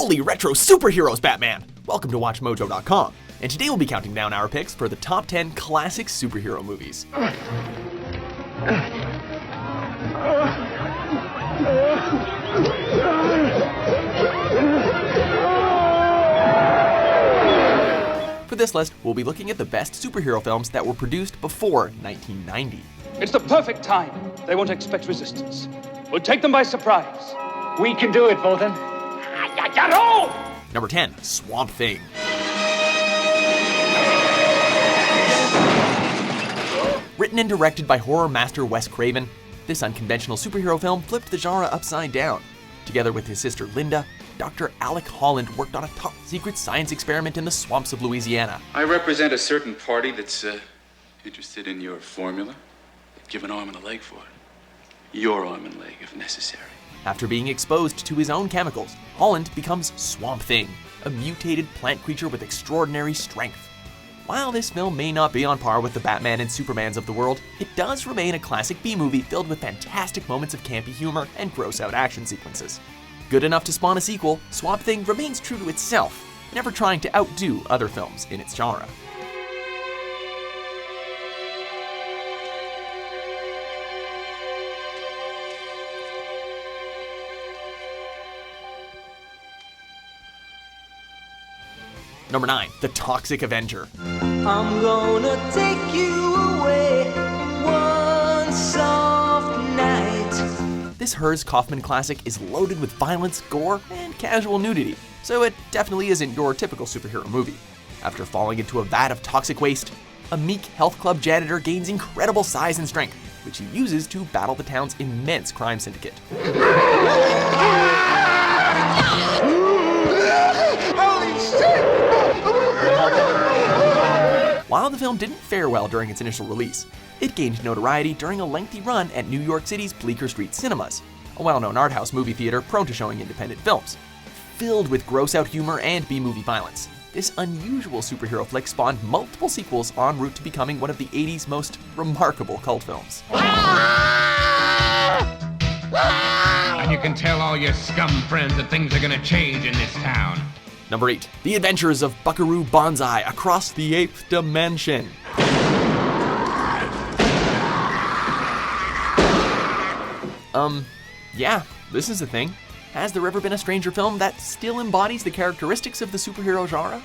Holy retro superheroes, Batman! Welcome to WatchMojo.com, and today we'll be counting down our picks for the top 10 classic superhero movies. For this list, we'll be looking at the best superhero films that were produced before 1990. It's the perfect time. They won't expect resistance. We'll take them by surprise. We can do it, Burton. Number 10, Swamp Thing. Written and directed by horror master Wes Craven, this unconventional superhero film flipped the genre upside down. Together with his sister Linda, Dr. Alec Holland worked on a top-secret science experiment in the swamps of Louisiana. I represent a certain party that's interested in your formula. They'd give an arm and a leg for it. Your arm and leg, if necessary. After being exposed to his own chemicals, Holland becomes Swamp Thing, a mutated plant creature with extraordinary strength. While this film may not be on par with the Batman and Supermans of the world, it does remain a classic B-movie filled with fantastic moments of campy humor and gross-out action sequences. Good enough to spawn a sequel, Swamp Thing remains true to itself, never trying to outdo other films in its genre. Number 9, The Toxic Avenger. I'm gonna take you away one soft night. This Hers Kaufman classic is loaded with violence, gore, and casual nudity, so it definitely isn't your typical superhero movie. After falling into a vat of toxic waste, a meek health club janitor gains incredible size and strength, which he uses to battle the town's immense crime syndicate. Holy shit! While the film didn't fare well during its initial release, it gained notoriety during a lengthy run at New York City's Bleecker Street Cinemas, a well-known art house movie theater prone to showing independent films. Filled with gross-out humor and B-movie violence, this unusual superhero flick spawned multiple sequels en route to becoming one of the 80s most remarkable cult films. And you can tell all your scum friends that things are gonna change in this town. Number 8, The Adventures of Buckaroo Banzai Across the Eighth Dimension. Yeah, this is a thing. Has there ever been a stranger film that still embodies the characteristics of the superhero genre?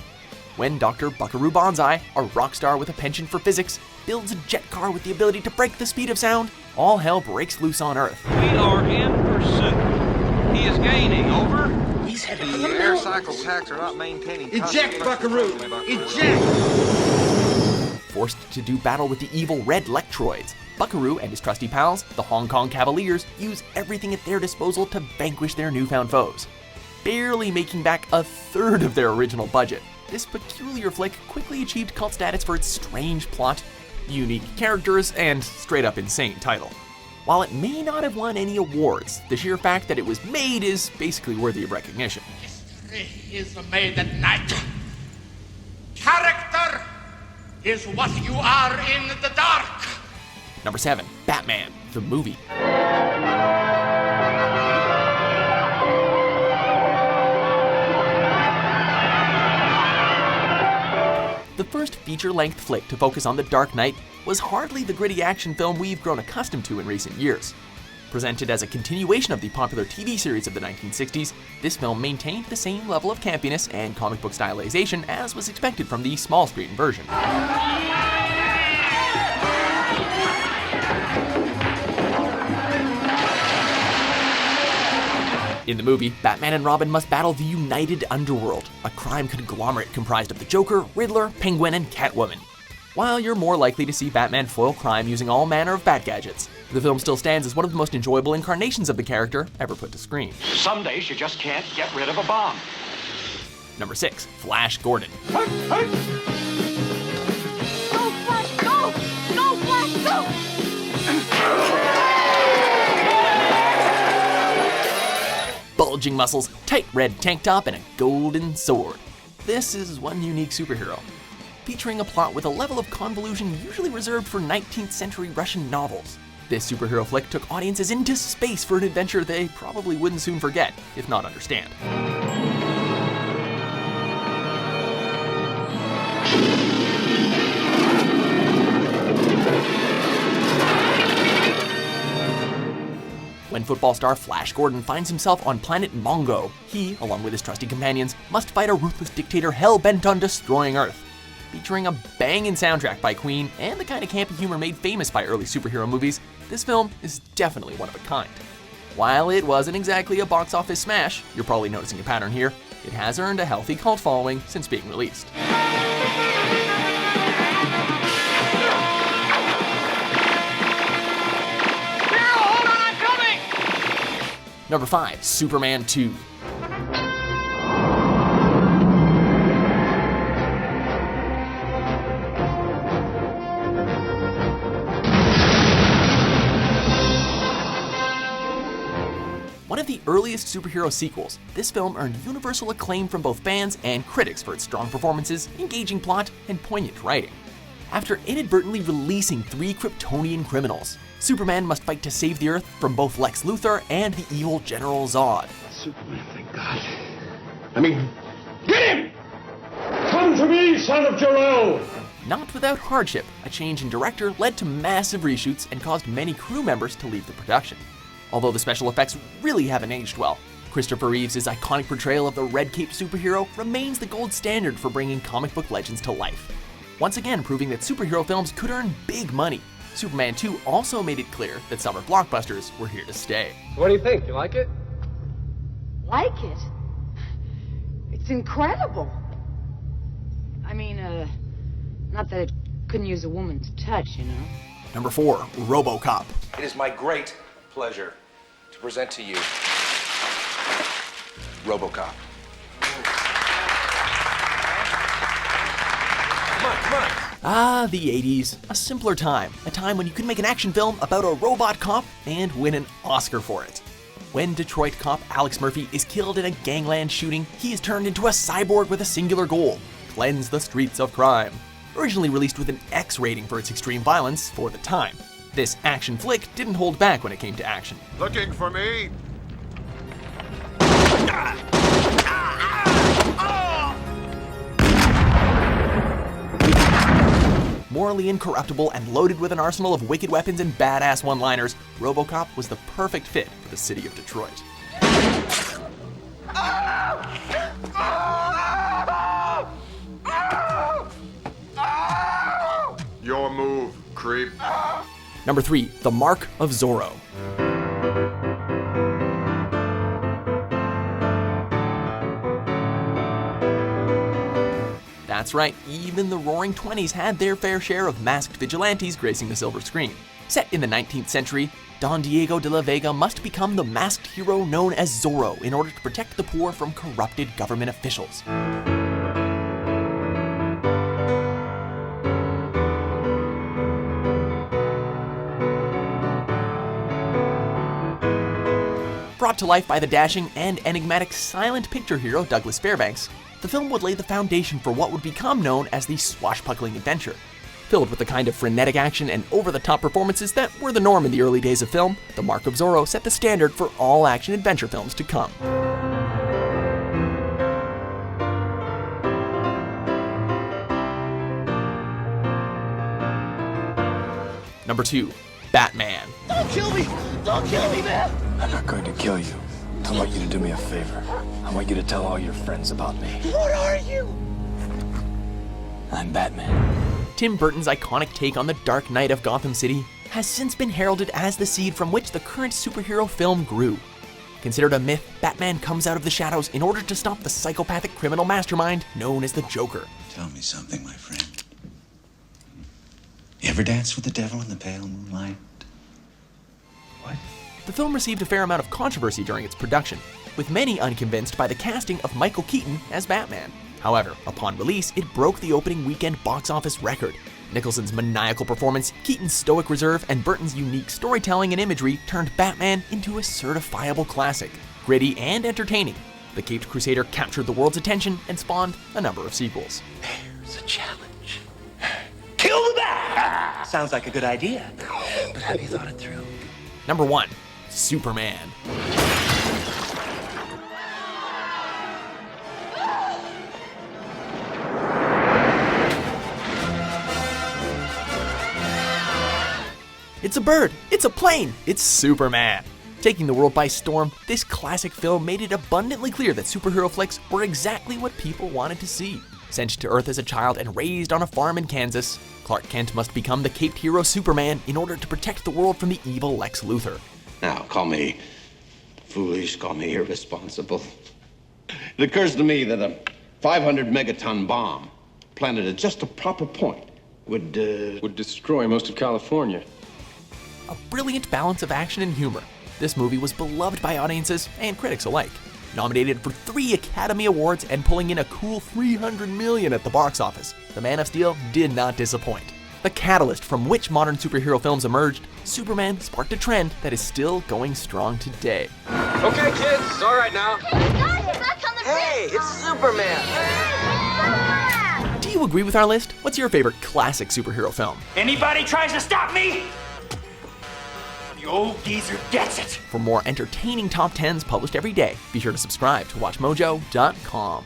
When Dr. Buckaroo Banzai, a rock star with a penchant for physics, builds a jet car with the ability to break the speed of sound, all hell breaks loose on Earth. We are in pursuit. He is gaining, over. He's heading for The the air moon. cycle packs are not maintaining. Eject, Buckaroo! Eject! Forced to do battle with the evil Red Lectroids, Buckaroo and his trusty pals, the Hong Kong Cavaliers, use everything at their disposal to vanquish their newfound foes. Barely making back a third of their original budget, this peculiar flick quickly achieved cult status for its strange plot, unique characters, and straight-up insane title. While it may not have won any awards, the sheer fact that it was made is basically worthy of recognition. History is made at night. Character is what you are in the dark. Number 7, Batman, the movie. The first feature-length flick to focus on the Dark Knight was hardly the gritty action film we've grown accustomed to in recent years. Presented as a continuation of the popular TV series of the 1960s, this film maintained the same level of campiness and comic book stylization as was expected from the small screen version. In the movie, Batman and Robin must battle the United Underworld, a crime conglomerate comprised of the Joker, Riddler, Penguin, and Catwoman. While you're more likely to see Batman foil crime using all manner of bat gadgets, the film still stands as one of the most enjoyable incarnations of the character ever put to screen. Some days you just can't get rid of a bomb. Number 6, Flash Gordon. Go, Flash, go! Go, Flash, go! Bulging muscles, tight red tank top, and a golden sword. This is one unique superhero, featuring a plot with a level of convolution usually reserved for 19th century Russian novels. This superhero flick took audiences into space for an adventure they probably wouldn't soon forget, if not understand. When football star Flash Gordon finds himself on planet Mongo, he, along with his trusty companions, must fight a ruthless dictator hell-bent on destroying Earth. Featuring a banging soundtrack by Queen and the kind of campy humor made famous by early superhero movies, this film is definitely one of a kind. While it wasn't exactly a box office smash, you're probably noticing a pattern here, it has earned a healthy cult following since being released. Number 5, Superman 2. One of the earliest superhero sequels, this film earned universal acclaim from both fans and critics for its strong performances, engaging plot, and poignant writing. After inadvertently releasing 3 Kryptonian criminals, Superman must fight to save the Earth from both Lex Luthor and the evil General Zod. Superman, thank God. Get him! Come to me, son of Jor-El! Not without hardship, a change in director led to massive reshoots and caused many crew members to leave the production. Although the special effects really haven't aged well, Christopher Reeves' iconic portrayal of the red cape superhero remains the gold standard for bringing comic book legends to life. Once again proving that superhero films could earn big money, Superman 2 also made it clear that summer blockbusters were here to stay. What do you think? You like it? Like it? It's incredible. I mean, not that it couldn't use a woman's touch, you know? Number 4, Robocop. It is my great pleasure to present to you Robocop. Come on. Ah, the 80s. A simpler time. A time when you could make an action film about a robot cop and win an Oscar for it. When Detroit cop Alex Murphy is killed in a gangland shooting, he is turned into a cyborg with a singular goal: cleanse the streets of crime. Originally released with an X rating for its extreme violence for the time, this action flick didn't hold back when it came to action. Looking for me? Morally incorruptible and loaded with an arsenal of wicked weapons and badass one-liners, Robocop was the perfect fit for the city of Detroit. Your move, creep. Number 3, The Mark of Zorro. That's right, even the Roaring '20s had their fair share of masked vigilantes gracing the silver screen. Set in the 19th century, Don Diego de la Vega must become the masked hero known as Zorro in order to protect the poor from corrupted government officials. Brought to life by the dashing and enigmatic silent picture hero Douglas Fairbanks, the film would lay the foundation for what would become known as the swashbuckling adventure. Filled with the kind of frenetic action and over-the-top performances that were the norm in the early days of film, The Mark of Zorro set the standard for all action-adventure films to come. Number 2, Batman. Don't kill me! Don't kill me, man! I'm not going to kill you. I want you to do me a favor. I want you to tell all your friends about me. What are you? I'm Batman. Tim Burton's iconic take on the Dark Knight of Gotham City has since been heralded as the seed from which the current superhero film grew. Considered a myth, Batman comes out of the shadows in order to stop the psychopathic criminal mastermind known as the Joker. Tell me something, my friend. You ever danced with the devil in the pale moonlight? What? The film received a fair amount of controversy during its production, with many unconvinced by the casting of Michael Keaton as Batman. However, upon release, it broke the opening weekend box office record. Nicholson's maniacal performance, Keaton's stoic reserve, and Burton's unique storytelling and imagery turned Batman into a certifiable classic. Gritty and entertaining, the Caped Crusader captured the world's attention and spawned a number of sequels. There's a challenge. Kill the bat! Sounds like a good idea, but have you thought it through? Number 1, Superman. It's a bird, it's a plane, it's Superman. Taking the world by storm, this classic film made it abundantly clear that superhero flicks were exactly what people wanted to see. Sent to Earth as a child and raised on a farm in Kansas, Clark Kent must become the caped hero Superman in order to protect the world from the evil Lex Luthor. Now, call me foolish, call me irresponsible. It occurs to me that a 500 megaton bomb planted at just a proper point would destroy most of California. A brilliant balance of action and humor, this movie was beloved by audiences and critics alike. Nominated for 3 Academy Awards and pulling in a cool $300 million at the box office, The Man of Steel did not disappoint. The catalyst from which modern superhero films emerged, Superman sparked a trend that is still going strong today. Okay, kids, it's all right now. Hey, it's Superman! Do you agree with our list? What's your favorite classic superhero film? Anybody tries to stop me? The old geezer gets it! For more entertaining top 10s published every day, be sure to subscribe to WatchMojo.com.